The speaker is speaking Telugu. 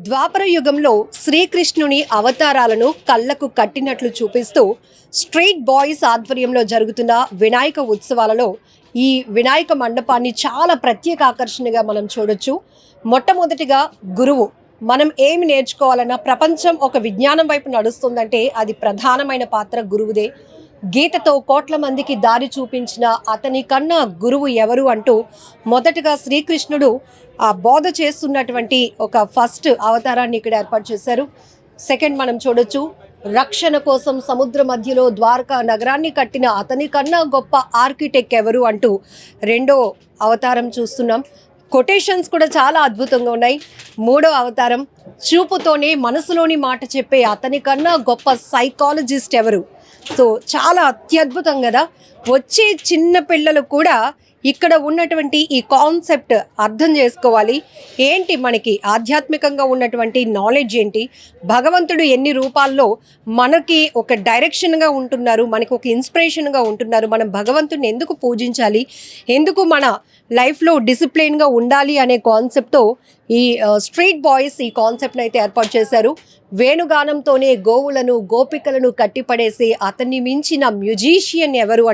ద్వాపర యుగంలో శ్రీకృష్ణుని అవతారాలను కళ్ళకు కట్టినట్లు చూపిస్తూ స్ట్రీట్ బాయ్స్ ఆధ్వర్యంలో జరుగుతున్న వినాయక ఉత్సవాలలో ఈ వినాయక మండపాన్ని చాలా ప్రత్యేక ఆకర్షణగా మనం చూడొచ్చు. మొట్టమొదటిగా గురువు. మనం ఏమి నేర్చుకోవాలన్నా ప్రపంచం ఒక విజ్ఞానం వైపు నడుస్తుందంటే అది ప్రధానమైన పాత్ర గురువుదే. గీతతో కోట్ల మందికి దారి చూపించిన అతని కన్నా గురువు ఎవరు అంటూ మొదటగా శ్రీకృష్ణుడు ఆ బోధ చేస్తున్నటువంటి ఒక ఫస్ట్ అవతారాన్ని ఇక్కడ ఏర్పాటు చేశారు. సెకండ్ మనం చూడొచ్చు, రక్షణ కోసం సముద్ర మధ్యలో ద్వారకా నగరాన్ని కట్టిన అతని కన్నా గొప్ప ఆర్కిటెక్ట్ ఎవరు అంటూ రెండో అవతారం చూస్తున్నాం. కొటేషన్స్ కూడా చాలా అద్భుతంగా ఉన్నాయి. మూడో అవతారం, చూపుతోనే మనసులోని మాట చెప్పే అతని కన్నా గొప్ప సైకాలజిస్ట్ ఎవరు. సో చాలా అత్యద్భుతం కదా. వచ్చే చిన్న పిల్లలు కూడా ఇక్కడ ఉన్నటువంటి ఈ కాన్సెప్ట్ అర్థం చేసుకోవాలి. ఏంటి మనకి ఆధ్యాత్మికంగా ఉన్నటువంటి నాలెడ్జ్ ఏంటి, భగవంతుడు ఎన్ని రూపాల్లో మనకి ఒక డైరెక్షన్గా ఉంటున్నారు, మనకి ఒక ఇన్స్పిరేషన్గా ఉంటున్నారు, మనం భగవంతుడిని ఎందుకు పూజించాలి, ఎందుకు మన లైఫ్లో డిసిప్లిన్గా ఉండాలి అనే కాన్సెప్ట్తో ఈ స్ట్రీట్ బాయ్స్ ఈ కాన్సెప్ట్ని అయితే ఏర్పాటు చేశారు. వేణుగానంతోనే గోవులను గోపికలను కట్టిపడేసి అతన్ని మించిన మ్యూజిషియన్ ఎవరు